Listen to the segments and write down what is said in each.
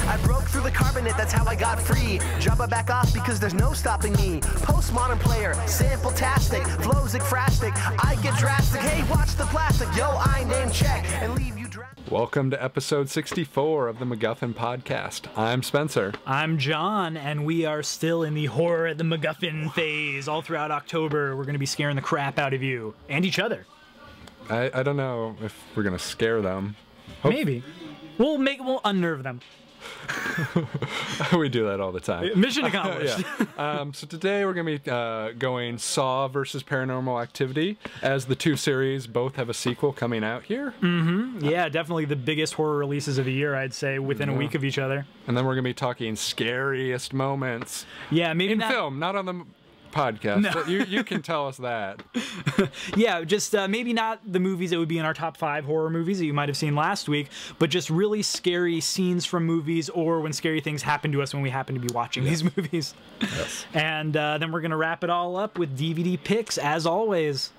I broke through the carbonate, that's how I got free. Jabba back off because there's no stopping me. Postmodern player, sample-tastic, flows ekphrastic. I get drastic, hey, watch the plastic. Yo, I name check and leave you drastic. Welcome to episode 64 of the MacGuffin Podcast. I'm Spencer. I'm John, and we are still in the horror at the MacGuffin phase. All throughout October, we're going to be scaring the crap out of you and each other. I don't know if we're going to scare them. Maybe. We'll unnerve them. We do that all the time. Mission accomplished. Yeah. So today we're going to be going Saw versus Paranormal Activity, as the two series both have a sequel coming out here. Mm-hmm. Yeah, definitely the biggest horror releases of the year, I'd say, within a week of each other. And then we're going to be talking scariest moments. Yeah, maybe in film, not on the podcast. No. You can tell us that. Yeah, just maybe not the movies that would be in our top 5 horror movies that you might have seen last week, but just really scary scenes from movies or when scary things happen to us when we happen to be watching these movies. Yes. And then we're going to wrap it all up with DVD picks, as always.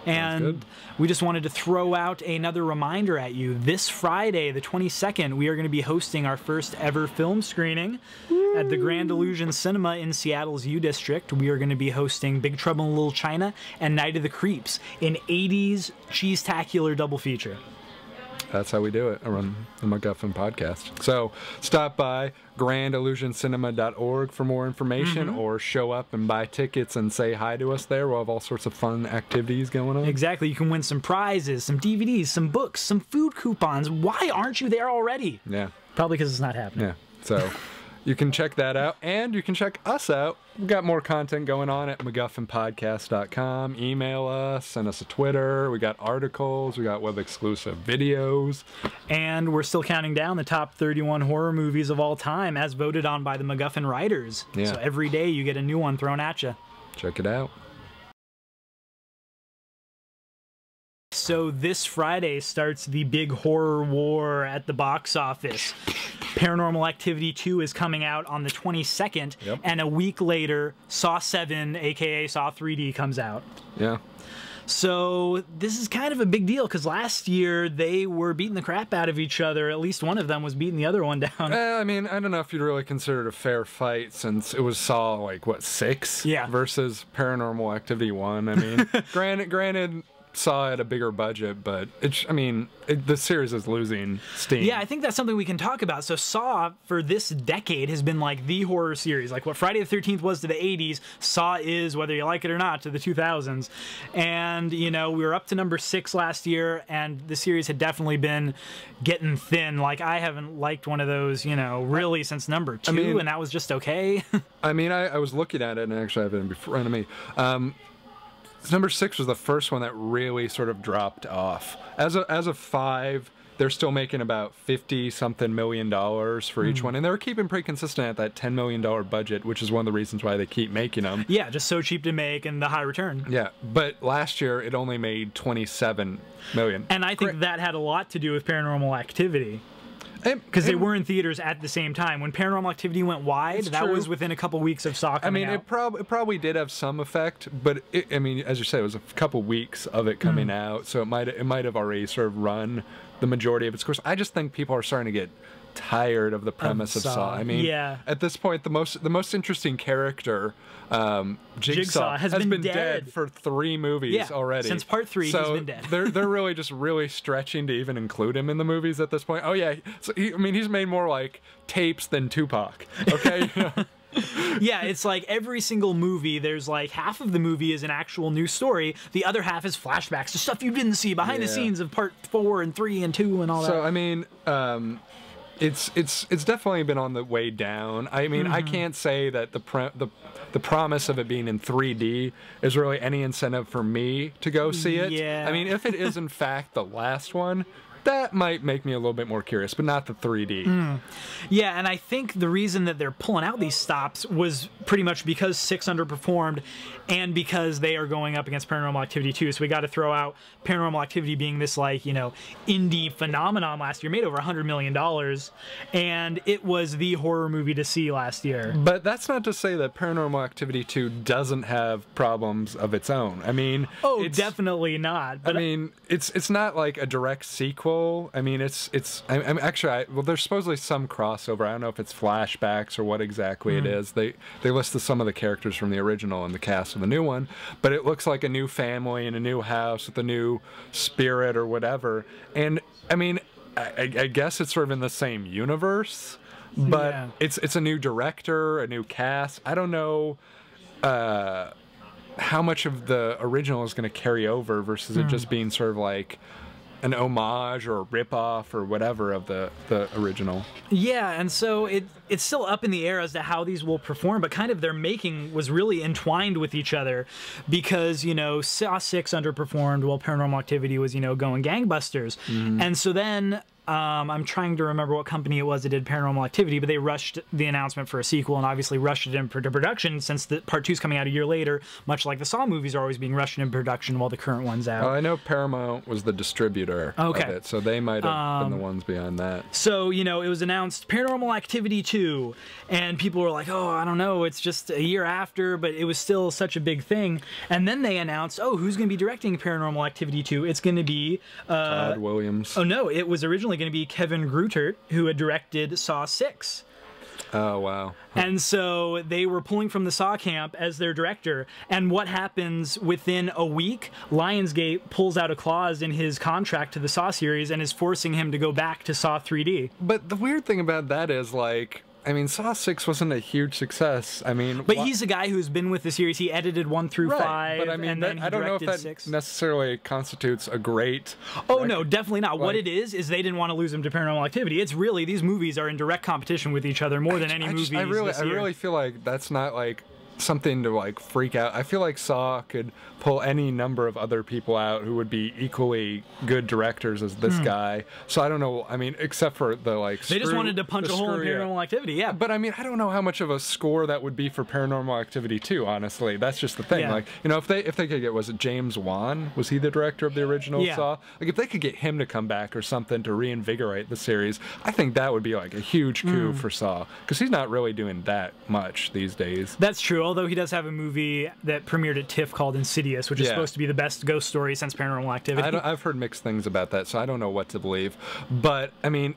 And we just wanted to throw out another reminder at you. This Friday, the 22nd, we are going to be hosting our first ever film screening at the Grand Illusion Cinema in Seattle's U District. We are going to be hosting Big Trouble in Little China and Night of the Creeps, an 80s cheese-tacular double feature. That's how we do it around the MacGuffin Podcast. So stop by grandillusioncinema.org for more information, or show up and buy tickets and say hi to us there. We'll have all sorts of fun activities going on. Exactly. You can win some prizes, some DVDs, some books, some food coupons. Why aren't you there already? Yeah. Probably because it's not happening. Yeah. So you can check that out, and you can check us out. We've got more content going on at MacGuffinPodcast.com. Email us, send us a Twitter. We got articles. We got web-exclusive videos. And we're still counting down the top 31 horror movies of all time, as voted on by the MacGuffin writers. Yeah. So every day you get a new one thrown at you. Check it out. So this Friday starts the big horror war at the box office. Paranormal Activity 2 is coming out on the 22nd, and a week later, Saw 7, aka Saw 3D, comes out. Yeah. So this is kind of a big deal, because last year they were beating the crap out of each other. At least one of them was beating the other one down. I mean, I don't know if you'd really consider it a fair fight, since it was Saw, like, what, 6? Yeah. Versus Paranormal Activity 1. I mean, granted, Saw at a bigger budget, but the series is losing steam. Yeah, I think that's something we can talk about. So Saw, for this decade, has been like the horror series. Like what Friday the 13th was to the 80s, Saw is, whether you like it or not, to the 2000s. And, you know, we were up to number 6 last year, and the series had definitely been getting thin. Like, I haven't liked one of those, you know, really since number 2, and that was just okay. I mean, I was looking at it, and actually I have it in front of me. Number 6 was the first one that really sort of dropped off. As of 5, they're still making about $50-something million for each one, and they're keeping pretty consistent at that $10 million budget, which is one of the reasons why they keep making them. Yeah, just so cheap to make and the high return. Yeah, but last year it only made $27 million. And I think that had a lot to do with Paranormal Activity. Because they were in theaters at the same time. When Paranormal Activity went wide, that was within a couple weeks of Saw coming out. It probably did have some effect, but I mean, as you said, it was a couple weeks of it coming out, so it might have already sort of run the majority of its course. I just think people are starting to get tired of the premise of Saw. I mean, at this point, the most interesting character, Jigsaw, has been dead for 3 movies already. Since part 3, he's been dead. they're really just really stretching to even include him in the movies at this point. Oh yeah, so he's made more like tapes than Tupac. Okay. Yeah, it's like every single movie, there's like half of the movie is an actual new story, the other half is flashbacks to stuff you didn't see behind the scenes of part 4 and 3 and 2 and all that. So I mean, it's definitely been on the way down. I mean, I can't say that the promise of it being in 3D is really any incentive for me to go see it. Yeah. I mean, if it is in fact the last one, that might make me a little bit more curious, but not the 3D. Yeah, and I think the reason that they're pulling out these stops was pretty much because 6 underperformed and because they are going up against Paranormal Activity 2. So we got to throw out Paranormal Activity being this, like, you know, indie phenomenon last year, made over $100 million, and it was the horror movie to see last year. But that's not to say that Paranormal Activity 2 doesn't have problems of its own. I mean, oh, definitely not. But I mean, it's not like a direct sequel sequel. I mean, I'm actually, well, there's supposedly some crossover. I don't know if it's flashbacks or what exactly it is. They listed some of the characters from the original and the cast of the new one, but it looks like a new family in a new house with a new spirit or whatever. And I mean, I guess it's sort of in the same universe, but it's a new director, a new cast. I don't know how much of the original is going to carry over versus it just being sort of like an homage or a ripoff or whatever of the original. Yeah, and so it's still up in the air as to how these will perform, but kind of their making was really entwined with each other because, you know, Saw 6 underperformed while Paranormal Activity was, you know, going gangbusters. And so then I'm trying to remember what company it was that did Paranormal Activity, but they rushed the announcement for a sequel and obviously rushed it into production since the part 2's coming out a year later, much like the Saw movies are always being rushed into production while the current one's out. I know Paramount was the distributor of it, so they might have been the ones behind that. So, you know, it was announced Paranormal Activity 2, and people were like, oh, I don't know, it's just a year after, but it was still such a big thing. And then they announced, oh, who's going to be directing Paranormal Activity 2? It's going to be... Todd Williams. Oh, no, it was originally going to be Kevin Greutert, who had directed Saw 6. Oh, wow. And so they were pulling from the Saw camp as their director. And what happens within a week? Lionsgate pulls out a clause in his contract to the Saw series and is forcing him to go back to Saw 3D. But the weird thing about that is, like, I mean, Saw 6 wasn't a huge success. I mean... But he's a guy who's been with the series. He edited 1 through 5, but I mean, and then he I don't know if that 6. necessarily constitutes a great... Oh, no, definitely not. What it is they didn't want to lose him to Paranormal Activity. It's really, these movies are in direct competition with each other more than any movies I really feel like that's not, like, something to, like, freak out. I feel like Saw could pull any number of other people out who would be equally good directors as this guy. So I don't know, I mean, except for the, like, they just wanted to punch a hole in Paranormal Activity, yeah. But I mean, I don't know how much of a score that would be for Paranormal Activity 2, honestly. That's just the thing. Like, you know, if they could get, was it James Wan? Was he the director of the original Saw? Like, if they could get him to come back or something to reinvigorate the series, I think that would be, like, a huge coup for Saw. Because he's not really doing that much these days. That's true, although he does have a movie that premiered at TIFF called Insidious, which is supposed to be the best ghost story since Paranormal Activity. I've heard mixed things about that, so I don't know what to believe. But, I mean,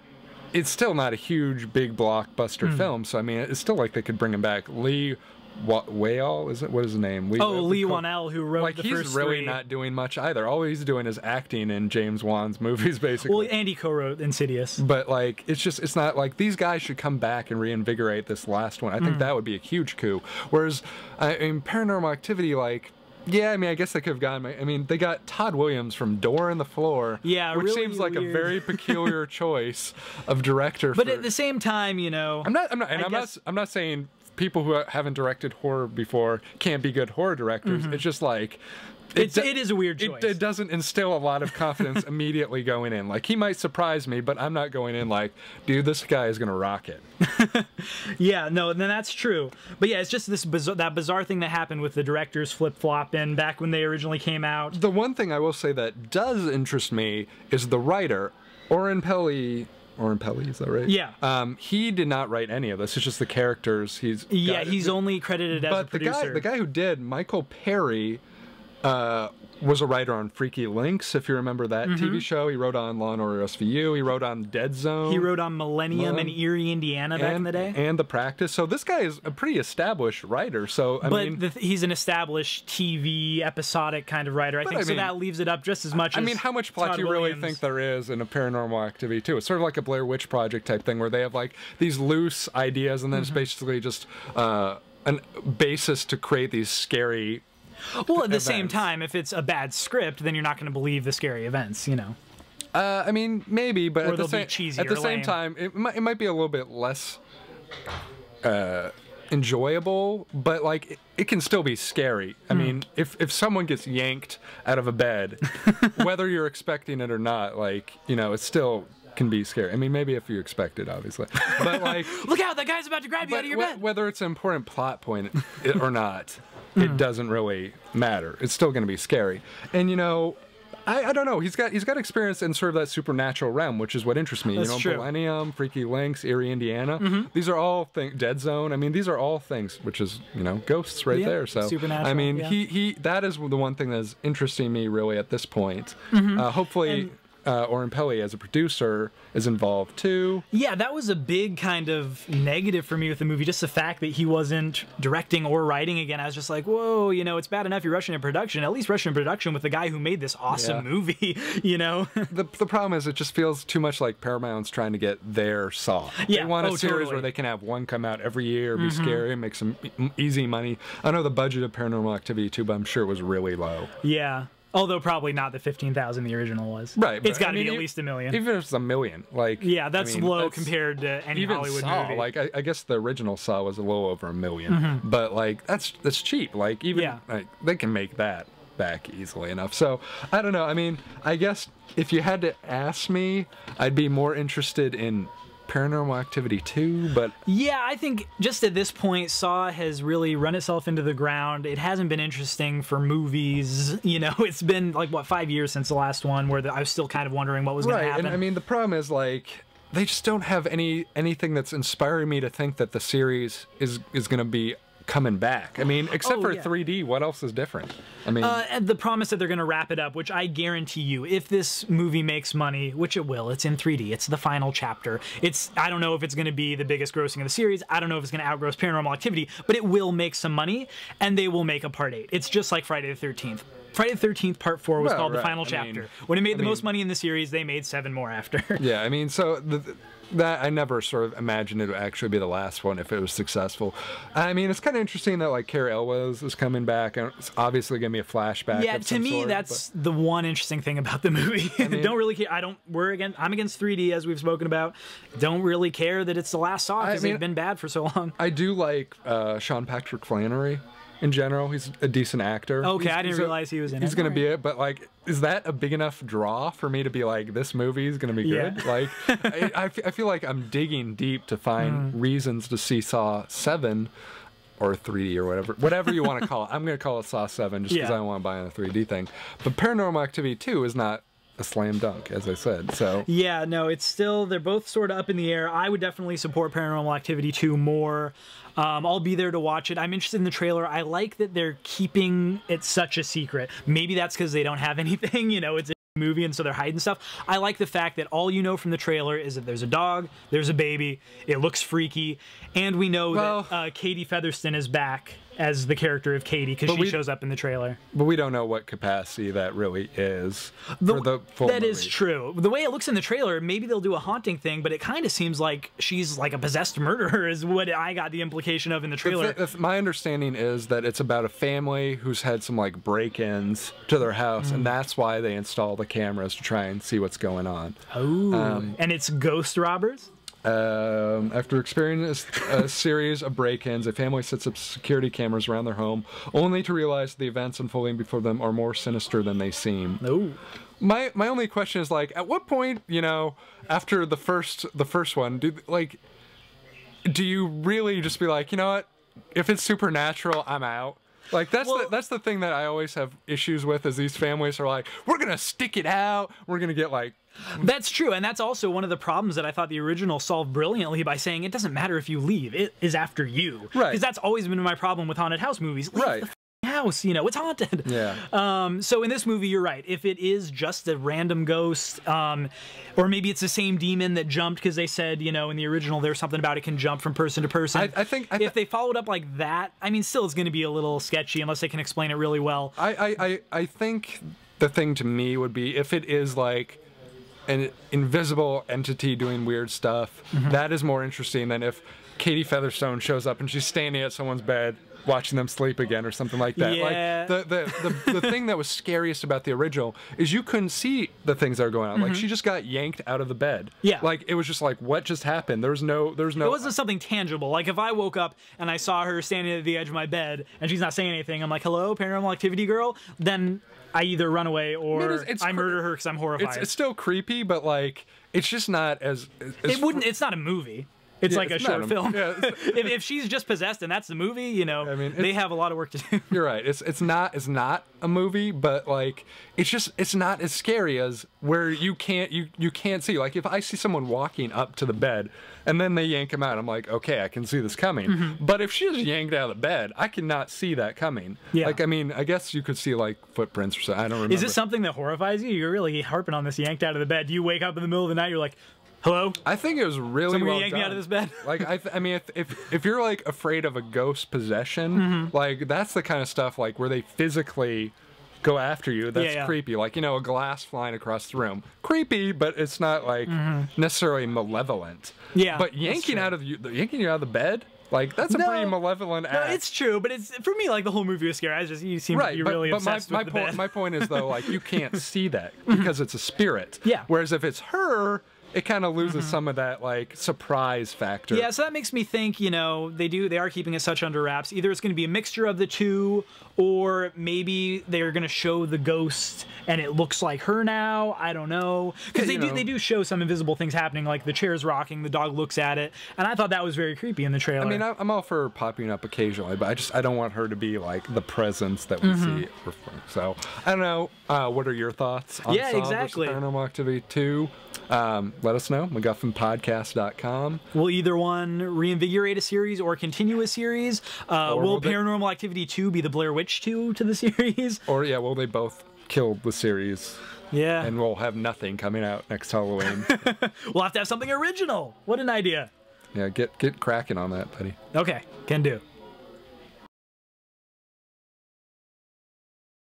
it's still not a huge, big blockbuster film, so, I mean, it's still like they could bring him back. Lee Whale, is it? What is his name? Lee Whannell, who wrote the first 3. He's really not doing much either. All he's doing is acting in James Wan's movies, basically. Well, Andy co-wrote Insidious. But, like, it's not like these guys should come back and reinvigorate this last one. I think that would be a huge coup. Whereas, in Paranormal Activity, like... Yeah, I mean, I guess they could have gotten... I mean, they got Todd Williams from Door in the Floor, which really seems like weird. a very peculiar choice of director. But at the same time, you know... I'm not saying people who haven't directed horror before can't be good horror directors. It's just like... It is a weird choice. It doesn't instill a lot of confidence immediately going in. Like, he might surprise me, but I'm not going in like, dude, this guy is going to rock it. Yeah, no, then that's true. But yeah, it's just this that bizarre thing that happened with the directors flip-flopping back when they originally came out. The one thing I will say that does interest me is the writer, Oren Peli, is that right? Yeah. He did not write any of this. It's just the characters. He's only credited as a producer. But the guy who did, Michael Perry... was a writer on Freaky Links, if you remember that TV show. He wrote on Law & Order SVU. He wrote on Dead Zone. He wrote on Millennium and Erie, Indiana back in the day. And The Practice. So this guy is a pretty established writer. So I mean, he's an established TV episodic kind of writer. I think that leaves it up just as much as I mean, how much plot do you really think there is in a Paranormal Activity too? It's sort of like a Blair Witch Project type thing where they have like these loose ideas and then it's basically just a basis to create these scary... Well, at the same time, if it's a bad script, then you're not going to believe the scary events, you know. I mean, maybe, but at the same time, it might be a little bit less enjoyable, but like it can still be scary. I mean, if someone gets yanked out of a bed, whether you're expecting it or not, like, you know, it still can be scary. I mean, maybe if you expect it, obviously. But like, look out, that guy's about to grab you out of your bed. Whether it's an important plot point or not, it doesn't really matter. It's still going to be scary. And you know, I don't know. He's got experience in sort of that supernatural realm, which is what interests me. That's true. Millennium, Freaky Links, Erie, Indiana. These are all things. Dead Zone. I mean, these are all things, which is, you know, ghosts right there. So supernatural. I mean, he that is the one thing that is interesting me really at this point. Hopefully. Oren Peli as a producer is involved too. Yeah, that was a big kind of negative for me with the movie. Just the fact that he wasn't directing or writing again. I was just like, whoa, you know, it's bad enough you're rushing in production. At least rush in production with the guy who made this awesome movie, you know? The problem is it just feels too much like Paramount's trying to get their Saw. Yeah. They want a series totally. where they can have one come out every year, be scary, make some easy money. I know the budget of Paranormal Activity 2, but I'm sure it was really low. Yeah. Although probably not the 15,000 the original was. Right. It's got to be at least $1 million. Even if it's $1 million, like Yeah, that's low that's, compared to any even Hollywood Saw, movie. like I guess the original Saw was a little over $1 million, but like that's cheap. Like even like they can make that back easily enough. So I don't know. I mean, I guess if you had to ask me, I'd be more interested in Paranormal Activity 2, but yeah, I think just at this point, Saw has really run itself into the ground. It hasn't been interesting for movies. You know, it's been like what 5 years since the last one, where I was still kind of wondering what was going to happen. And I mean, the problem is like they just don't have anything that's inspiring me to think that the series is going to be coming back. I mean, except for 3D, what else is different? I mean, and the promise that they're going to wrap it up, which I guarantee you, if this movie makes money, which it will, it's in 3D, it's the final chapter. I don't know if it's going to be the biggest grossing of the series. I don't know if it's going to outgross Paranormal Activity, but it will make some money, and they will make a part 8. It's just like Friday the 13th. Friday the 13th Part 4 was called the final chapter. When it made the most money in the series, they made 7 more after. Yeah, I mean, so that I never sort of imagined it would actually be the last one if it was successful. I mean, it's kind of interesting that like Carrie Elwes is coming back, and it's obviously going to be a flashback. Yeah, to me, that's the one interesting thing about the movie. I mean, don't really care. I'm against 3D, as we've spoken about. Don't really care that it's the last Saw because they've been bad for so long. I do like Sean Patrick Flannery. In general, he's a decent actor. Okay, I didn't realize he was in it. He's going to be it, but like, is that a big enough draw for me to be like, this movie is going to be good? Like, I feel like I'm digging deep to find reasons to see Saw 7 or 3D or whatever you want to call it. I'm going to call it Saw 7 just because I don't want to buy in a 3D thing. But Paranormal Activity 2 is not a slam dunk, as I said. So yeah, no, it's still, they're both sort of up in the air. I would definitely support Paranormal Activity 2 more. I'll be there to watch it. I'm interested in the trailer. I like that they're keeping it such a secret. Maybe that's because they don't have anything, you know, it's a movie and so they're hiding stuff. I like the fact that all you know from the trailer is that there's a dog, there's a baby, it looks freaky, and we know that Katie Featherston is back as the character of Katie because she shows up in the trailer. But we don't know what capacity that really is for the full That movie. is true. The way it looks in the trailer, maybe they'll do a haunting thing, but it kind of seems like she's like a possessed murderer is what I got the implication of in the trailer. My understanding is that it's about a family who's had some like break-ins to their house, and that's why they install the cameras to try and see what's going on. Oh, and it's ghost robbers? After experiencing a series of break-ins, a family sets up security cameras around their home, only to realize the events unfolding before them are more sinister than they seem. Oh. My only question is like, at what point, you know, after the first one, do you really just be like, you know what, if it's supernatural, I'm out? Like that's the thing that I always have issues with is these families are like, we're gonna stick it out, we're gonna get like. That's true, and that's also one of the problems that I thought the original solved brilliantly by saying it doesn't matter if you leave, it is after you. Right. Because that's always been my problem with haunted house movies. Leave Right. the house, you know, it's haunted. Yeah. So in this movie, you're right. If it is just a random ghost, or maybe it's the same demon that jumped because they said, you know, in the original there's something about it can jump from person to person. I think if they followed up like that, I mean, still it's going to be a little sketchy unless they can explain it really well. I think the thing to me would be if it is like an invisible entity doing weird stuff, that is more interesting than if Katie Featherstone shows up and she's standing at someone's bed watching them sleep again or something like that. Yeah. Like the thing that was scariest about the original is you couldn't see the things that are going on. Like she just got yanked out of the bed. Yeah. Like it was just like, what just happened? There was no. It wasn't something tangible. Like if I woke up and I saw her standing at the edge of my bed and she's not saying anything, I'm like, hello, Paranormal Activity girl? Then I either run away or I murder her because I'm horrified. It's still creepy, but like it's just not as it's not a movie. It's like a short film. Yeah, if she's just possessed and that's the movie, you know, I mean, they have a lot of work to do. you're right. It's not a movie, but like it's not as scary as where you can't see. Like if I see someone walking up to the bed and then they yank him out, I'm like, okay, I can see this coming. But if she just yanked out of the bed, I cannot see that coming. Yeah. Like I mean, I guess you could see like footprints or something. I don't remember. Is this something that horrifies you? You're really harping on this yanked out of the bed. Do you wake up in the middle of the night, you're like, hello? I think it was really Someone well yank done. me out of this bed? Like I mean, if you're like afraid of a ghost possession, like that's the kind of stuff like where they physically go after you. That's creepy. Like, you know, a glass flying across the room, creepy, but it's not like necessarily malevolent. Yeah, but yanking you out of the bed. Like that's a pretty malevolent act. No, it's true, but it's for me like the whole movie was scary. You seem to be really obsessed with the bed. My point is though, like you can't see that because it's a spirit. Yeah. Whereas if it's her, it kind of loses some of that like surprise factor. Yeah, so that makes me think, you know, they are keeping it such under wraps. Either it's going to be a mixture of the two, or maybe they're going to show the ghost and it looks like her now. I don't know, because they do show some invisible things happening, like the chair's rocking, the dog looks at it, and I thought that was very creepy in the trailer. I mean, I'm all for popping up occasionally, but I don't want her to be like the presence that we see. So I don't know. What are your thoughts on Saw exactly. versus Paranormal Activity 2? Let us know. MacGuffinPodcast.com. Will either one reinvigorate a series or continue a series? Will Paranormal Activity 2 be the Blair Witch 2 to the series? Or will they both kill the series? Yeah. And we'll have nothing coming out next Halloween. We'll have to have something original. What an idea. Yeah, get cracking on that, buddy. Okay, can do.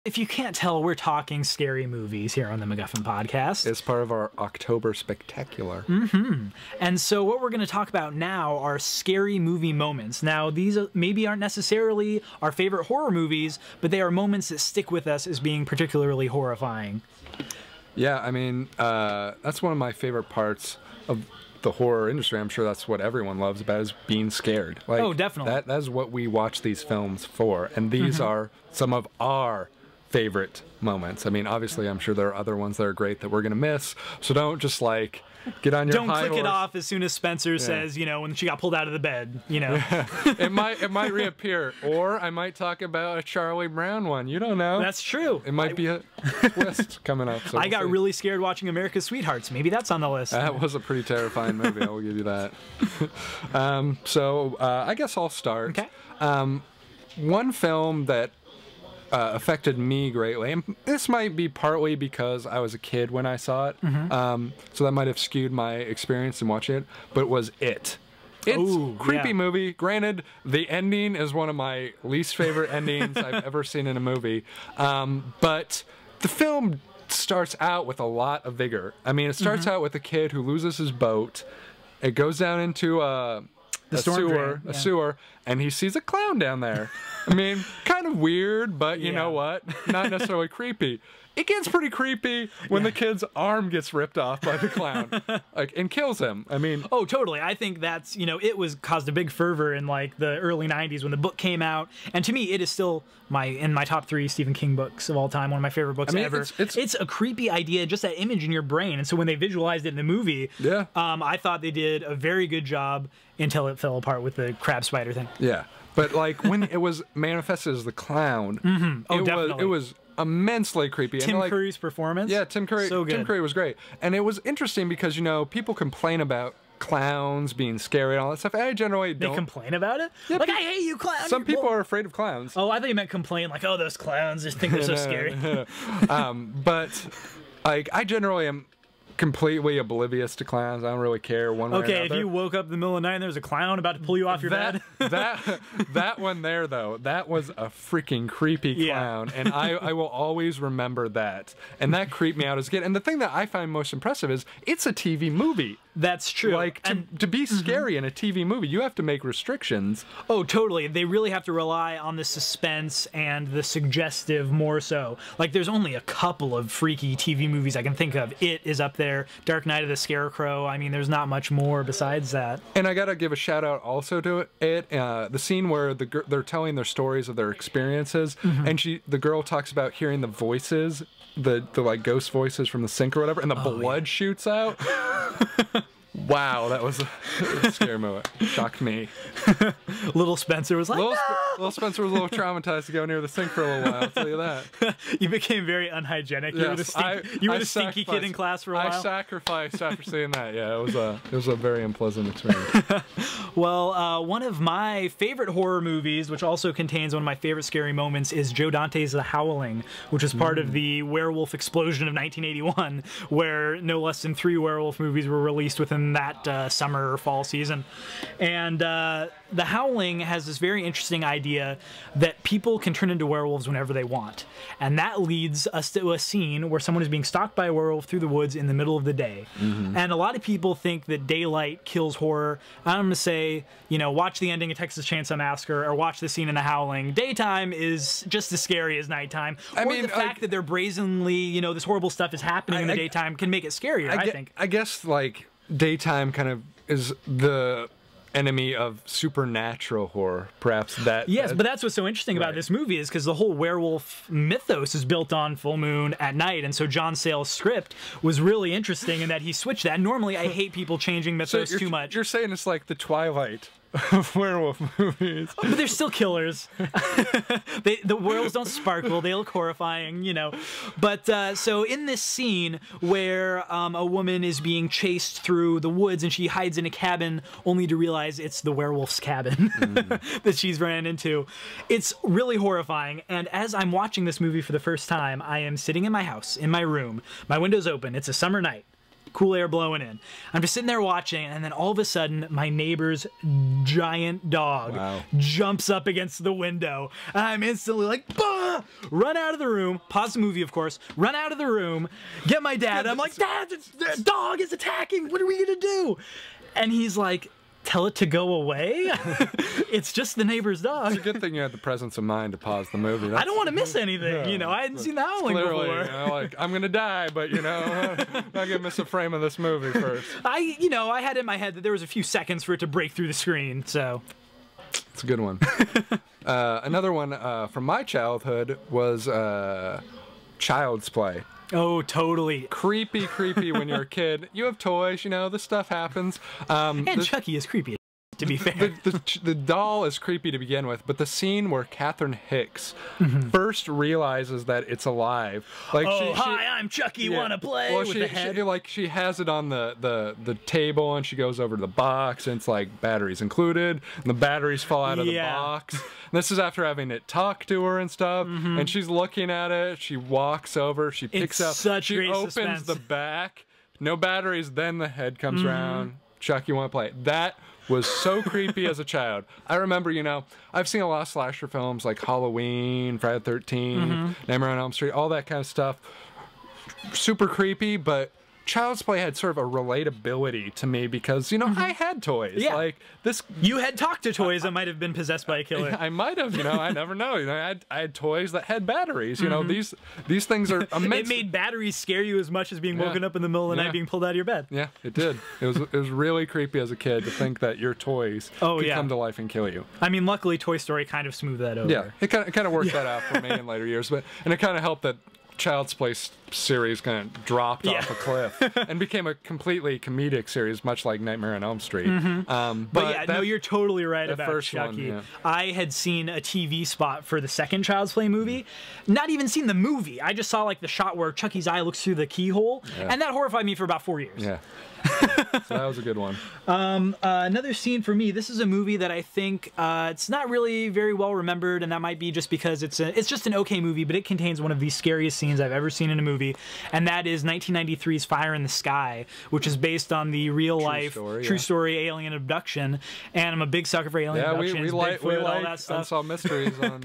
If you can't tell, we're talking scary movies here on the MacGuffin Podcast. It's part of our October Spectacular. And so what we're going to talk about now are scary movie moments. Now, these maybe aren't necessarily our favorite horror movies, but they are moments that stick with us as being particularly horrifying. Yeah, I mean, that's one of my favorite parts of the horror industry. I'm sure that's what everyone loves about is being scared. Like, oh, definitely. That's what we watch these films for. And these are some of our favorite moments. I mean, obviously, I'm sure there are other ones that are great that we're going to miss. So don't just like get on your Don't high click horse. It off as soon as Spencer says, you know, when she got pulled out of the bed, you know. It might reappear, or I might talk about a Charlie Brown one. You don't know. That's true. It might be a twist coming up. So I got really scared watching America's Sweethearts. Maybe that's on the list. That was a pretty terrifying movie. I will give you that. So I guess I'll start. Okay. One film that affected me greatly, and this might be partly because I was a kid when I saw it, so that might have skewed my experience in watching it, but it was It. It's a creepy movie. Granted, the ending is one of my least favorite endings I've ever seen in a movie, but the film starts out with a lot of vigor. I mean, it starts out with a kid who loses his boat. It goes down into a sewer, and he sees a clown down there. I mean, kind of weird, but you know what? Not necessarily creepy. It gets pretty creepy when the kid's arm gets ripped off by the clown, and kills him. I mean, oh, totally. I think that's, you know, it caused a big fervor in like the early '90s when the book came out, and to me, it is still in my top 3 Stephen King books of all time. One of my favorite books ever. It's a creepy idea, just that image in your brain, and so when they visualized it in the movie, I thought they did a very good job until it fell apart with the crab spider thing. Yeah, but like when it was manifested as the clown, it was immensely creepy. Tim Curry's performance? Yeah, Tim Curry. So good. Tim Curry was great. And it was interesting because, you know, people complain about clowns being scary and all that stuff. I generally don't. They complain about it? Yeah, like, I hate you, clown! Some people are afraid of clowns. Oh, I thought you meant complain, like, oh, those clowns just think they're so scary. But, like, I generally am completely oblivious to clowns. I don't really care one way or another. Okay, if you woke up in the middle of the night and there was a clown about to pull you off your bed. that one there, though, that was a freaking creepy clown, and I will always remember that. And that creeped me out as a kid. And the thing that I find most impressive is it's a TV movie. That's true. Like, to be scary in a TV movie, you have to make restrictions. Oh, totally. They really have to rely on the suspense and the suggestive more so. Like, there's only a couple of freaky TV movies I can think of. It is up there. Dark Knight of the Scarecrow. I mean, there's not much more besides that. And I gotta give a shout out also to it. The scene where they're telling their stories of their experiences, and the girl talks about hearing the voices, the like ghost voices from the sink or whatever, and the blood shoots out. Wow, that was a scary moment. Shocked me. Little Spencer was like, Little, no! Little Spencer was a little traumatized to go near the sink for a little while, I'll tell you that. You became very unhygienic. You were the stinky kid in class for a while. I sacrificed after seeing that. Yeah, it was a very unpleasant experience. Well, one of my favorite horror movies, which also contains one of my favorite scary moments, is Joe Dante's The Howling, which was part of the werewolf explosion of 1981, where no less than 3 werewolf movies were released within that summer or fall season. And The Howling has this very interesting idea that people can turn into werewolves whenever they want. And that leads us to a scene where someone is being stalked by a werewolf through the woods in the middle of the day. And a lot of people think that daylight kills horror. I'm going to say, you know, watch the ending of Texas Chainsaw Massacre or watch the scene in The Howling. Daytime is just as scary as nighttime. I mean, the fact that they're brazenly, you know, this horrible stuff is happening in the daytime can make it scarier, I think. I guess, like, daytime kind of is the enemy of supernatural horror, perhaps. But that's what's so interesting about this movie, is because the whole werewolf mythos is built on full moon at night, and so John Sayles' script was really interesting in that he switched that. Normally I hate people changing mythos too much. You're saying it's like the Twilight of werewolf movies. Oh, but they're still killers. The werewolves don't sparkle. They look horrifying, you know. But so in this scene where a woman is being chased through the woods and she hides in a cabin only to realize it's the werewolf's cabin that she's ran into, it's really horrifying. And as I'm watching this movie for the first time, I am sitting in my house, in my room. My window's open. It's a summer night. Cool air blowing in. I'm just sitting there watching, and then all of a sudden, my neighbor's giant dog jumps up against the window, and I'm instantly like, bah! Run out of the room, pause the movie, of course, run out of the room, get my dad. I'm like, Dad, the dog is attacking. What are we gonna do? And he's like, tell it to go away? It's just the neighbor's dog. It's a good thing you had the presence of mind to pause the movie. I don't want to miss anything, you know. I hadn't seen The Howling before. You know, like, I'm gonna die, but you know, I'm not gonna miss a frame of this movie first. I had in my head that there was a few seconds for it to break through the screen, so. It's a good one. Another one from my childhood was Child's Play. Oh, totally. Creepy when you're a kid. You have toys, you know, this stuff happens. And Chucky is creepy, to be fair. The doll is creepy to begin with, but the scene where Catherine Hicks first realizes that it's alive. Like, hi, I'm Chucky, wanna play? With the head? She has it on the table, and she goes over to the box, and it's like batteries included, and the batteries fall out of the box. And this is after having it talk to her and stuff, and she's looking at it, she walks over, she picks up, she opens the back, no batteries, then the head comes around, Chucky, wanna play? That was so creepy as a child. I remember, you know, I've seen a lot of slasher films like Halloween, Friday the 13th, Nightmare on Elm Street, all that kind of stuff. Super creepy, but Child's Play had sort of a relatability to me because, you know, I had toys. Yeah. Like this. You had talked to toys that might have been possessed by a killer. I might have, you know, I never know. You know, I had toys that had batteries. You know, these things are amazing. It made batteries scare you as much as being woken up in the middle of the night being pulled out of your bed. Yeah, it did. It was really creepy as a kid to think that your toys could come to life and kill you. I mean, luckily Toy Story kind of smoothed that over. Yeah, it kind of worked that out for me in later years, and it kind of helped that Child's Play series kind of dropped off a cliff and became a completely comedic series, much like Nightmare on Elm Street. But no, you're totally right about Chucky. One, I had seen a TV spot for the second Child's Play movie, not even seen the movie. I just saw like the shot where Chucky's eye looks through the keyhole, and that horrified me for about 4 years. Yeah. So that was a good one. Another scene for me, this is a movie that I think it's not really very well remembered, and that might be just because it's just an okay movie, but it contains one of the scariest scenes I've ever seen in a movie, and that is 1993's Fire in the Sky, which is based on the real-life, true story alien abduction, and I'm a big sucker for alien abductions, Bigfoot, all that stuff. Unsolved mysteries on...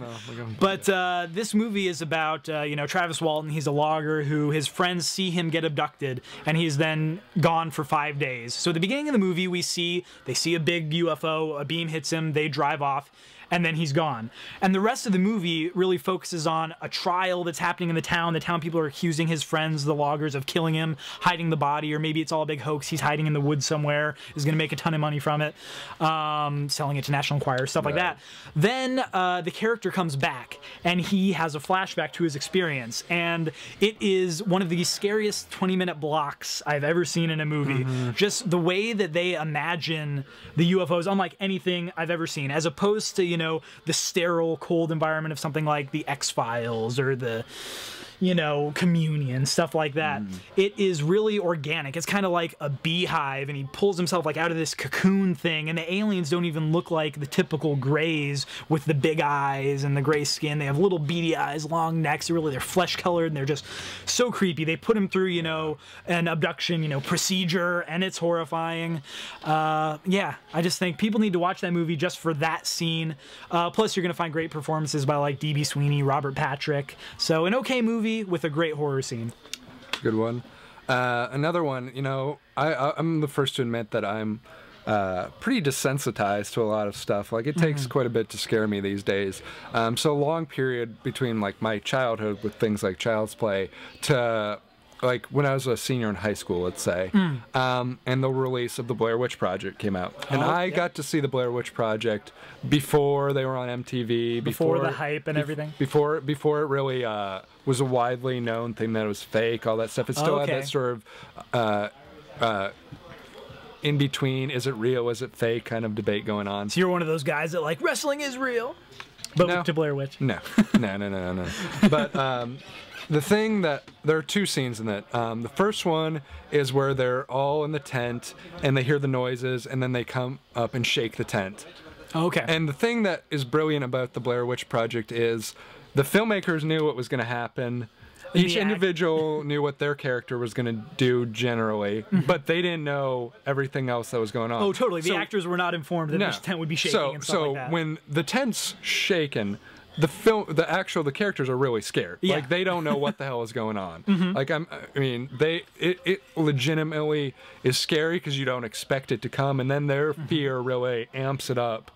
But this movie is about, you know, Travis Walton. He's a logger who his friends see him get abducted, and he's then gone for 5 days. So at the beginning of the movie, they see a big UFO, a beam hits him, they drive off, and then he's gone. And the rest of the movie really focuses on a trial that's happening in the town. The town people are accusing his friends, the loggers, of killing him, hiding the body, or maybe it's all a big hoax. He's hiding in the woods somewhere, is going to make a ton of money from it, selling it to National Enquirer, stuff like that. Then the character comes back, and he has a flashback to his experience, and it is one of the scariest 20-minute blocks I've ever seen in a movie. Just the way that they imagine the UFOs, unlike anything I've ever seen, as opposed to, you know, the sterile, cold environment of something like the X-Files or the, you know, Communion, stuff like that. It is really organic. It's kind of like a beehive, and he pulls himself like out of this cocoon thing, and the aliens don't even look like the typical grays with the big eyes and the gray skin. They have little beady eyes, long necks. They're flesh colored, and they're just so creepy. They put him through, you know, an abduction, you know, procedure, and it's horrifying. Yeah, I just think people need to watch that movie just for that scene. Plus, you're gonna find great performances by like D.B. Sweeney, Robert Patrick. So an okay movie with a great horror scene. Good one. Another one, you know, I'm the first to admit that I'm pretty desensitized to a lot of stuff. Like, it takes quite a bit to scare me these days. So a long period between like my childhood with things like Child's Play to like when I was a senior in high school, let's say, and the release of the Blair Witch Project came out. And I got to see the Blair Witch Project before they were on MTV, before the hype and everything. Before it really was a widely known thing that it was fake, all that stuff. It still had that sort of in between, is it real, is it fake kind of debate going on. So you're one of those guys that like, wrestling is real, but to Blair Witch. No. But the thing that, there are two scenes in it. The first one is where they're all in the tent and they hear the noises, and then they come up and shake the tent. Okay. And the thing that is brilliant about the Blair Witch Project is the filmmakers knew what was going to happen. Each individual knew what their character was going to do generally, but they didn't know everything else that was going on. Oh, totally. The actors were not informed that the tent would be shaking and stuff like that. So when the tent's shaken, the characters are really scared. Yeah. Like, they don't know what the hell is going on. Like, it legitimately is scary because you don't expect it to come, and then their fear really amps it up.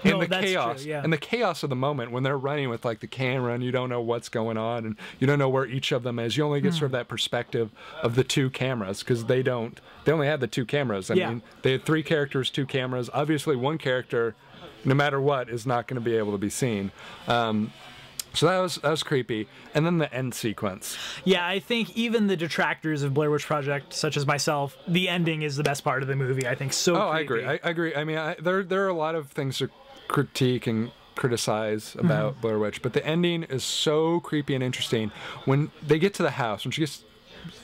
And the chaos, and the chaos of the moment when they're running with like the camera, and you don't know what's going on, and you don't know where each of them is. You only get sort of that perspective of the two cameras, because they only had the two cameras. I mean, they had 3 characters, 2 cameras. Obviously, one character, no matter what, is not going to be able to be seen. So that was creepy. And then the end sequence. Yeah, I think even the detractors of Blair Witch Project, such as myself, the ending is the best part of the movie. I think so. Oh, creepy. I agree. I mean, there are a lot of things to critique and criticize about Blair Witch, but the ending is so creepy and interesting. When they get to the house, when she gets,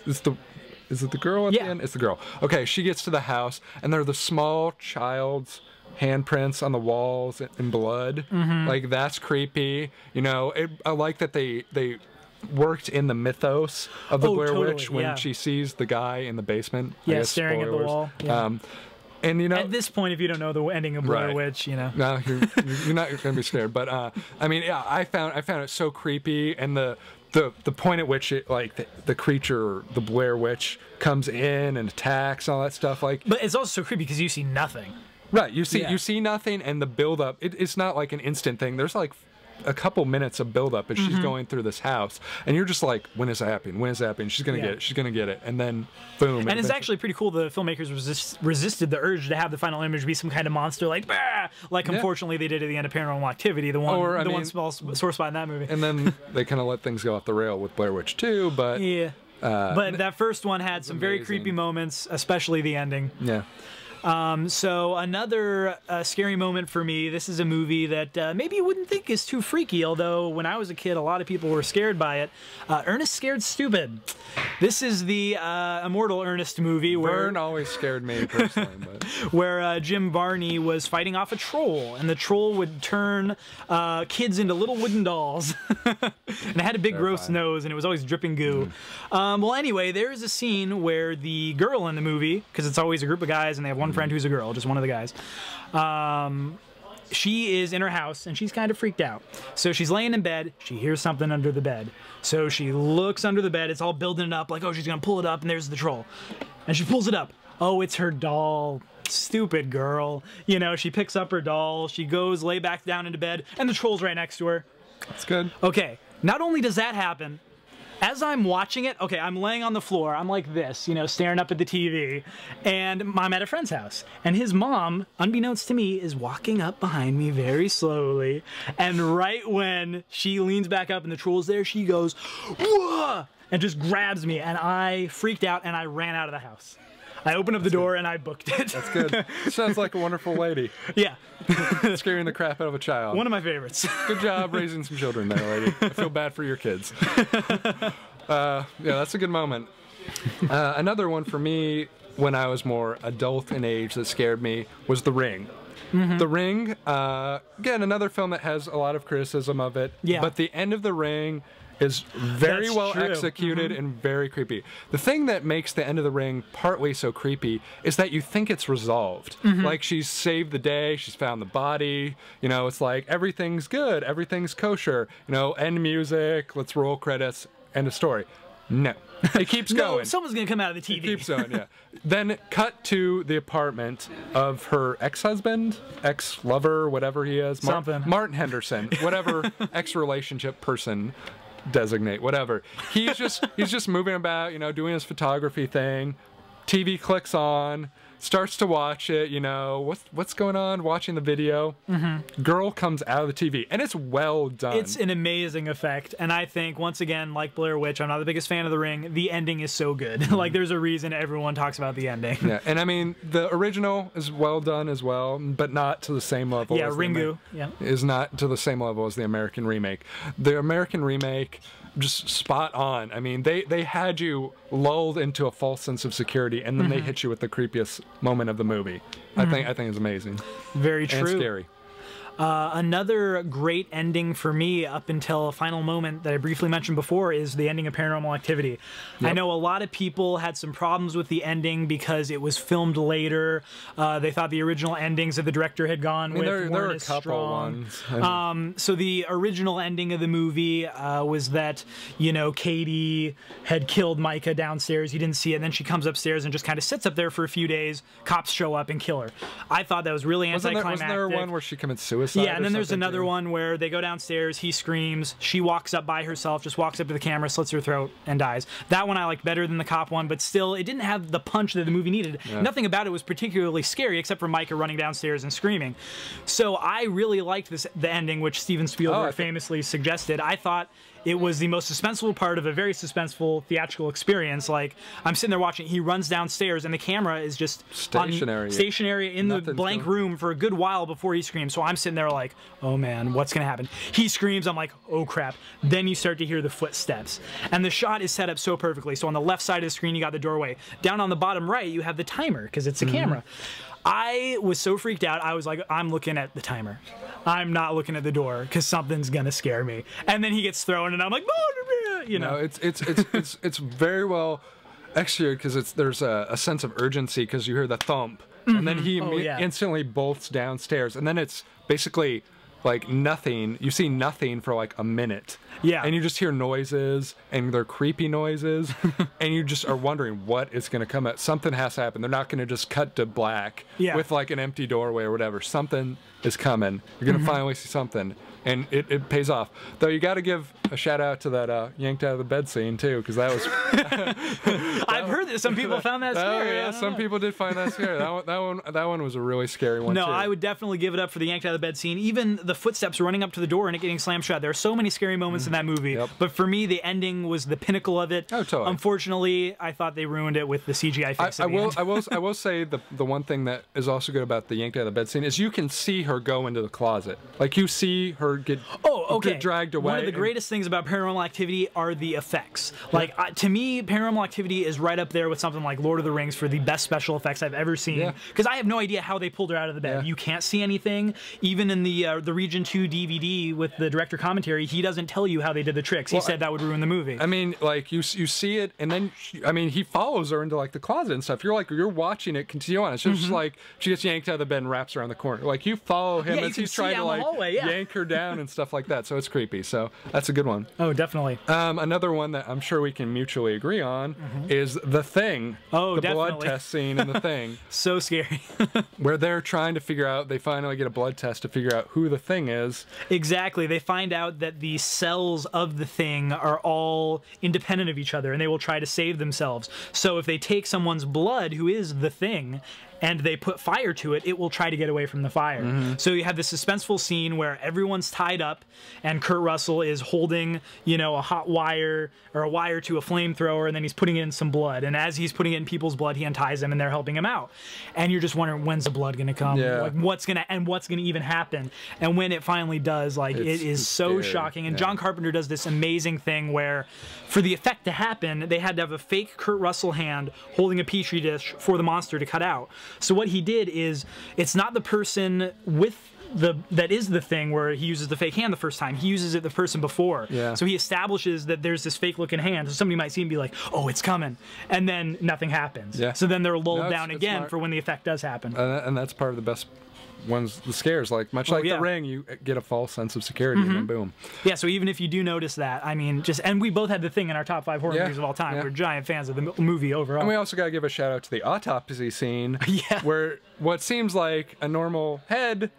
is it the girl at the end? It's the girl. Okay, she gets to the house, and they're the small child's handprints on the walls in blood. Like, that's creepy. You know, I like that they worked in the mythos of the Blair Witch when she sees the guy in the basement. Yeah, staring at the wall. Yeah. And you know, at this point, if you don't know the ending of Blair Witch, you know, no, you're not going to be scared. But I mean, yeah, I found it so creepy, and the point at which it, like, the creature, the Blair Witch, comes in and attacks, all that stuff. Like, but it's also so creepy because you see nothing. Right, you see nothing, and the build up. It's not like an instant thing. There's like a couple minutes of build up as she's going through this house, and you're just like, when is it happening? When is it happening? She's gonna get it. She's gonna get it, and then boom. And it's actually pretty cool. The filmmakers resisted the urge to have the final image be some kind of monster, like bah! Like unfortunately they did at the end of Paranormal Activity, the one small sore spot in that movie. And then they kind of let things go off the rail with Blair Witch 2, but but that first one had some very creepy moments, especially the ending. Yeah. So another scary moment for me, this is a movie that maybe you wouldn't think is too freaky, although when I was a kid, a lot of people were scared by it. Ernest Scared Stupid. This is the immortal Ernest movie where... Vern always scared me personally. But... where Jim Varney was fighting off a troll, and the troll would turn kids into little wooden dolls. And it had a big gross nose, and it was always dripping goo. Well, anyway, there is a scene where the girl in the movie, because it's always a group of guys, and they have one friend who's a girl, just one of the guys. She is in her house, and she's kind of freaked out. So she's laying in bed. She hears something under the bed. So she looks under the bed. It's all building up, like, oh, she's going to pull it up, and there's the troll. And she pulls it up. Oh, it's her doll. Stupid girl. You know, she picks up her doll. She goes lay back down into bed, and the troll's right next to her. That's good. Okay, not only does that happen, as I'm watching it, okay, I'm laying on the floor. I'm like this, you know, staring up at the TV. And I'm at a friend's house. And his mom, unbeknownst to me, is walking up behind me very slowly. And right when she leans back up and the troll's there, she goes, "Whoa!" and just grabs me. And I freaked out and I ran out of the house. I opened up the door and I booked it. That's good. Sounds like a wonderful lady. Yeah. Scaring the crap out of a child. One of my favorites. Good job raising some children there, lady. I feel bad for your kids. Yeah, that's a good moment. Another one for me, when I was more adult in age, that scared me was The Ring. The Ring, again, another film that has a lot of criticism of it. Yeah. But the end of The Ring is very That's well true. executed and very creepy. The thing that makes the end of The Ring partly so creepy is that you think it's resolved. Like, she's saved the day, she's found the body, you know, it's like everything's good, everything's kosher, you know, end music, let's roll credits, end of story. No. It keeps going. No, someone's going to come out of the TV. It keeps going, yeah. Then cut to the apartment of her ex-husband, ex-lover, whatever he is. Something. Martin Henderson, whatever ex-relationship person designate, whatever. He's just moving about, you know, doing his photography thing. TV clicks on, starts to watch it, you know, what's going on, watching the video. Girl comes out of the TV, and it's well done. It's an amazing effect, and I think, once again, like Blair Witch, I'm not the biggest fan of The Ring, the ending is so good. Like, there's a reason everyone talks about the ending. Yeah, and I mean, the original is well done as well, but not to the same level. Yeah, as Ringu. Yeah. is not to the same level as the American remake. The American remake, just spot on. I mean, they had you lulled into a false sense of security, and then they hit you with the creepiest moment of the movie. I think it's amazing. Very true. And scary. Another great ending for me, up until a final moment that I briefly mentioned before, is the ending of Paranormal Activity. I know a lot of people had some problems with the ending because it was filmed later. They thought the original endings that the director had gone with there weren't are a as couple strong. ones. So the original ending of the movie was that, you know, Katie had killed Micah downstairs. He didn't see it. And then she comes upstairs and just kind of sits up there for a few days. Cops show up and kill her. I thought that was really anticlimactic. Wasn't there one where she commits suicide? Yeah, and then there's another one where they go downstairs, he screams, she walks up by herself, just walks up to the camera, slits her throat, and dies. That one I liked better than the cop one, but still, it didn't have the punch that the movie needed. Yeah. Nothing about it was particularly scary, except for Micah running downstairs and screaming. So I really liked the ending, which Steven Spielberg famously suggested. I thought it was the most suspenseful part of a very suspenseful theatrical experience. Like, I'm sitting there watching, he runs downstairs, and the camera is just stationary in the blank room for a good while before he screams. So I'm sitting there like, oh man, what's gonna happen? He screams, I'm like, oh crap. Then you start to hear the footsteps. And the shot is set up so perfectly. So on the left side of the screen, you got the doorway. Down on the bottom right, you have the timer, because it's a camera. I was so freaked out, I was like, I'm looking at the timer. I'm not looking at the door, because something's gonna scare me. And then he gets thrown, and I'm like, you know. No, it's very well executed, because there's a sense of urgency, because you hear the thump, and then he instantly bolts downstairs, and then it's basically like nothing. You see nothing for like a minute. Yeah. And you just hear noises, and they're creepy noises, and you just are wondering what is going to come out. Something has to happen. They're not going to just cut to black with like an empty doorway or whatever. Something is coming. You're going to finally see something. And it pays off. Though you got to give a shout out to that yanked out of the bed scene too, because that was. I've heard that some people found that scary. Yeah, some people did find that scary. That one was a really scary one. No, too. I would definitely give it up for the yanked out of the bed scene. Even the footsteps running up to the door and it getting slammed shut. There are so many scary moments in that movie. But for me, the ending was the pinnacle of it. Oh, totally. Unfortunately, I thought they ruined it with the CGI face. I will say the one thing that is also good about the yanked out of the bed scene is you can see her go into the closet. Like, you see her get dragged away. One of the greatest things about Paranormal Activity are the effects. Like, to me, Paranormal Activity is right up there with something like Lord of the Rings for the best special effects I've ever seen. Because I have no idea how they pulled her out of the bed. You can't see anything. Even in the Region 2 DVD with the director commentary, he doesn't tell you how they did the tricks. He said that would ruin the movie. I mean, like, you see it, and then he follows her into like the closet and stuff. You're watching it continue on. It's just like she gets yanked out of the bed and wraps around the corner. Like, you follow him as he's trying to like yank her down and stuff like that. So it's creepy. So that's a good one. Oh, definitely. Another one that I'm sure we can mutually agree on is The Thing. Oh, the definitely. blood test scene in The Thing. So scary. Where they're trying to figure out, they finally get a blood test to figure out who the thing is. Exactly. They find out that the cells of the thing are all independent of each other, and they will try to save themselves. So if they take someone's blood, who is the thing, and they put fire to it, it will try to get away from the fire. So you have this suspenseful scene where everyone's tied up, and Kurt Russell is holding, you know, a hot wire or a wire to a flamethrower, and then he's putting in some blood. And as he's putting it in people's blood, he unties them, and they're helping him out. And you're just wondering, when's the blood gonna come? Yeah. Like, what's gonna even happen? And when it finally does, like, it is so scary. shocking. And Yeah. John Carpenter does this amazing thing where, for the effect to happen, they had to have a fake Kurt Russell hand holding a petri dish for the monster to cut out. So what he did is, it's not the person with that is the thing where he uses the fake hand the first time. He uses it the person before. Yeah. So he establishes that there's this fake looking hand. So somebody might see and be like, oh, it's coming. And then nothing happens. Yeah. So then they're lulled No, down it's again smart. for when the effect does happen. And that's part of the best ones, the scares. Like, much like yeah. The Ring, you get a false sense of security, and then boom. Yeah, so even if you do notice that, I mean, and we both had The Thing in our top 5 horror Yeah, movies of all time. yeah. We're giant fans of the movie overall. And we also got to give a shout out to the autopsy scene, Yeah. where what seems like a normal head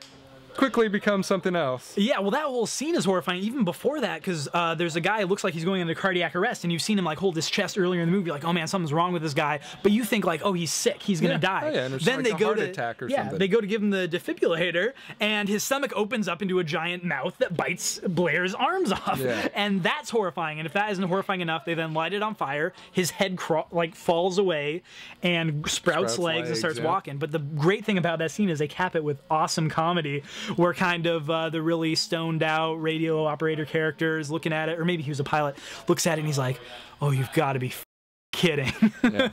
quickly becomes something else. Yeah, well, that whole scene is horrifying. Even before that, because there's a guy who looks like he's going into cardiac arrest, and you've seen him like hold his chest earlier in the movie, like, oh man, something's wrong with this guy. But you think like, oh, he's sick, he's gonna die. Oh, yeah, and it's then like they a go heart to attack or yeah, something. they go to give him the defibrillator, and his stomach opens up into a giant mouth that bites Blair's arms off, Yeah. and that's horrifying. And if that isn't horrifying enough, they then light it on fire. His head falls away, and sprouts legs and starts yeah. walking. But the great thing about that scene is they cap it with awesome comedy, where kind of the really stoned out radio operator character is looking at it, or maybe he was a pilot, looks at it and he's like, oh, you've got to be kidding. Yeah.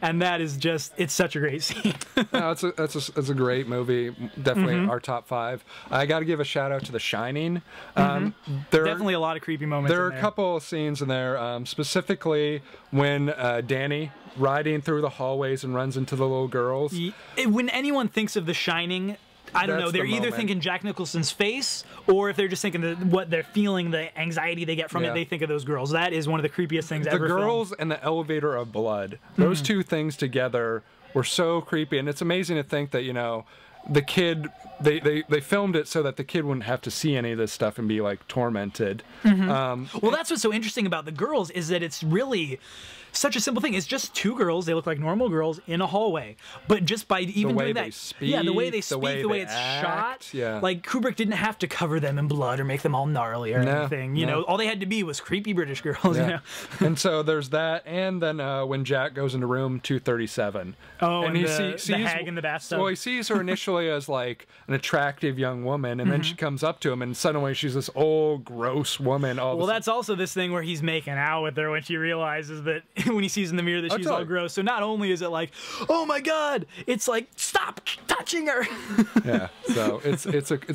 And that is just, it's such a great scene. No, it's a great movie. Definitely our top 5. I got to give a shout out to The Shining. Definitely a lot of creepy moments There are in a there. couple of scenes in there, specifically when Danny riding through the hallways and runs into the little girls. When anyone thinks of The Shining, I don't know, That's they're the either moment. thinking Jack Nicholson's face, or if they're just thinking what they're feeling, the anxiety they get from it, Yeah. they think of those girls. That is one of the creepiest things The ever girls filmed. and the elevator of blood, those two things together were so creepy. And it's amazing to think that, you know, the kid, they filmed it so that the kid wouldn't have to see any of this stuff and be like tormented. Well, that's what's so interesting about the girls, is that it's really such a simple thing. It's just two girls. They look like normal girls in a hallway. But just by even way doing they that, speak, yeah, the way they the speak, way the way they it's act, shot, yeah. like Kubrick didn't have to cover them in blood or make them all gnarly or No, anything. You no. know, all they had to be was creepy British girls. Yeah. You know. And so there's that, and then when Jack goes into room 237, Oh, and he the hag in the bathtub. Well, he sees her initially as like an attractive young woman, and then she comes up to him, and suddenly she's this old, gross woman. Well, that's also this thing where he's making out with her when she realizes that, when he sees in the mirror that she's all totally. gross. So not only is it like, oh my god, it's like, stop touching her. Yeah, so it's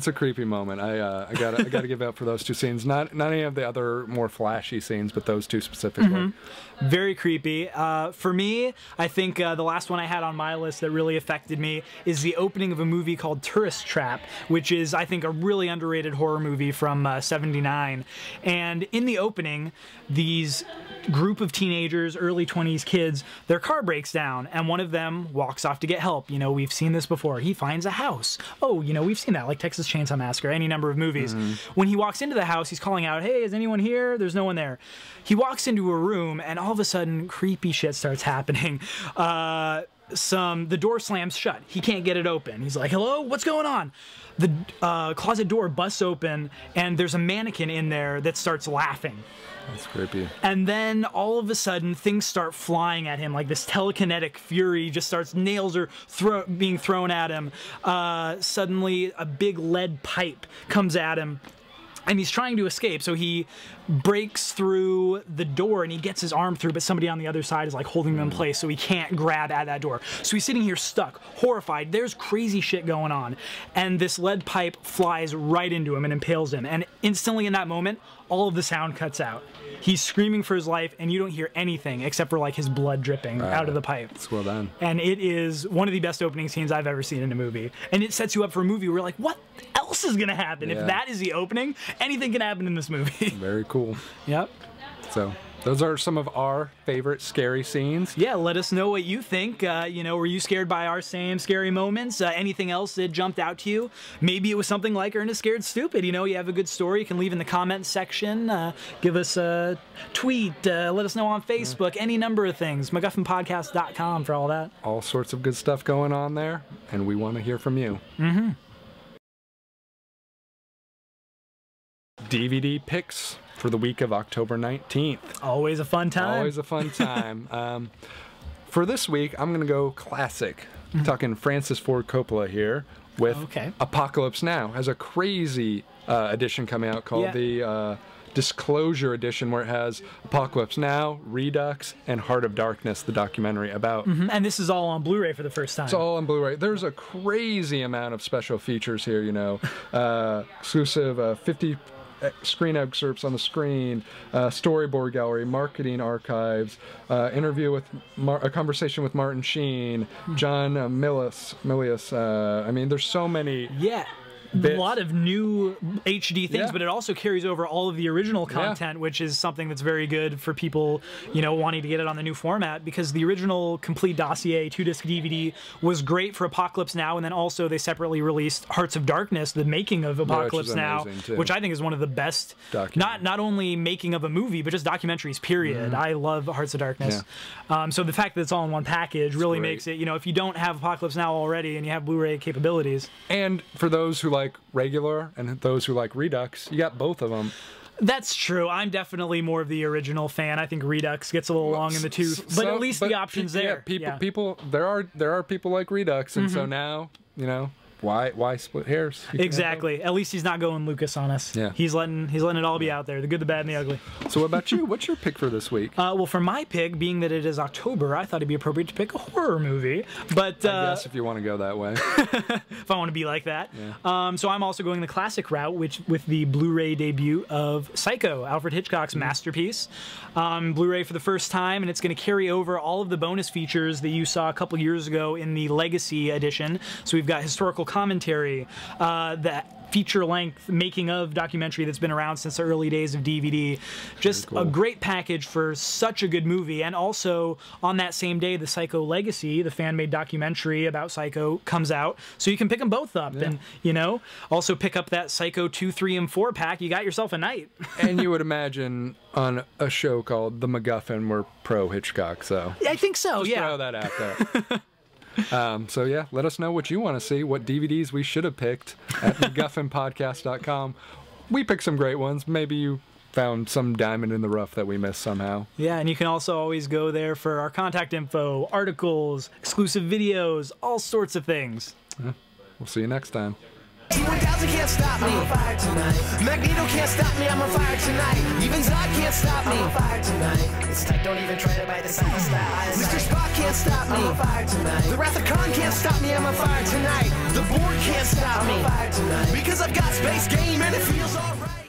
a creepy moment. I gotta give it up for those two scenes. Not any of the other more flashy scenes, but those two specifically. Very creepy. For me, I think the last one I had on my list that really affected me is the opening of a movie called Tourist Trap, which is, I think, a really underrated horror movie from '79. And in the opening, these group of teenagers, early 20s kids, their car breaks down, and one of them walks off to get help. You know, we've seen this before. He finds a house. Oh, you know, we've seen that, like Texas Chainsaw Massacre, any number of movies. When he walks into the house, he's calling out, hey, is anyone here? There's no one there. He walks into a room, and all of a sudden, creepy shit starts happening. The door slams shut. He can't get it open. He's like, hello, what's going on? The closet door busts open, and there's a mannequin in there that starts laughing. That's creepy. And then all of a sudden, things start flying at him, like this telekinetic fury just starts, nails are being thrown at him. Suddenly, a big lead pipe comes at him, and he's trying to escape. So he breaks through the door and he gets his arm through, but somebody on the other side is like holding him in place, so he can't grab at that door. So he's sitting here stuck, horrified. There's crazy shit going on. And this lead pipe flies right into him and impales him. And instantly in that moment, all of the sound cuts out. He's screaming for his life, and you don't hear anything except for like his blood dripping out of the pipe. It's well done. And it is one of the best opening scenes I've ever seen in a movie. And it sets you up for a movie where you're like, what else is gonna happen? Yeah. If that is the opening, anything can happen in this movie. Very cool. Yep. So those are some of our favorite scary scenes. Yeah, let us know what you think. You know, were you scared by our same scary moments? Anything else that jumped out to you? Maybe it was something like Ernest Scared Stupid. You know, you have a good story, you can leave in the comments section. Give us a tweet. Let us know on Facebook. Any number of things. MacGuffinPodcast.com for all that. All sorts of good stuff going on there, and we want to hear from you. DVD picks for the week of October 19th. Always a fun time. Always a fun time. For this week, I'm going to go classic. Talking Francis Ford Coppola here with Apocalypse Now. Has a crazy edition coming out called the Disclosure Edition, where it has Apocalypse Now, Redux, and Heart of Darkness, the documentary about. And this is all on Blu-ray for the first time. It's all on Blu-ray. There's a crazy amount of special features here, you know. Exclusive 50 screen excerpts on the screen, storyboard gallery, marketing archives, interview with a conversation with Martin Sheen, John Milius. I mean, there's so many. Yeah. Bits. A lot of new HD things, but it also carries over all of the original content, which is something that's very good for people, you know, wanting to get it on the new format, because the original complete dossier 2-disc DVD was great for Apocalypse Now, and then also they separately released Hearts of Darkness, the making of Apocalypse Now, which I think is one of the best, not only making of a movie, but just documentaries, period. I love Hearts of Darkness. So the fact that it's all in one package really makes it, you know, if you don't have Apocalypse Now already and you have Blu-ray capabilities. And for those who like regular and those who like Redux, you got both of them. That's true. I'm definitely more of the original fan. I think Redux gets a little long in the tooth, but at least the option's there. People, there are people like Redux, and so now, you know, why split hairs? Exactly. At least he's not going Lucas on us. Yeah. He's letting it all be out there, the good, the bad, and the ugly. So what about you? What's your pick for this week? Well, for my pick, being that it is October, I thought it'd be appropriate to pick a horror movie. But I guess if you want to go that way. If I want to be like that. Yeah. So I'm also going the classic route, which with the Blu-ray debut of Psycho, Alfred Hitchcock's masterpiece. Blu-ray for the first time, and it's going to carry over all of the bonus features that you saw a couple years ago in the Legacy edition. So we've got historical commentary, that feature-length making-of documentary that's been around since the early days of DVD. Just a great package for such a good movie. And also, on that same day, the Psycho Legacy, the fan-made documentary about Psycho, comes out. So you can pick them both up. And, you know, also pick up that Psycho 2, 3, and 4 pack. You got yourself a night. And you would imagine on a show called The MacGuffin, we're pro-Hitchcock, so... Yeah, I think so, just throw that out there. So yeah, let us know what you want to see, what DVDs we should have picked at MacGuffinPodcast.com. We picked some great ones. Maybe you found some diamond in the rough that we missed somehow. Yeah, and you can also always go there for our contact info, articles, exclusive videos, all sorts of things. We'll see you next time. T-1000 can't stop me. I'm on fire tonight. Magneto can't stop me. I'm on fire tonight. Even Zod can't stop me. I'm on fire tonight. It's tight, don't even try to bite the side. Mr. Spock can't stop me. I'm on fire tonight. The Wrath of Khan can't stop me. I'm on fire tonight. The Borg can't stop me. I'm on fire tonight. Because I've got space game and it feels alright.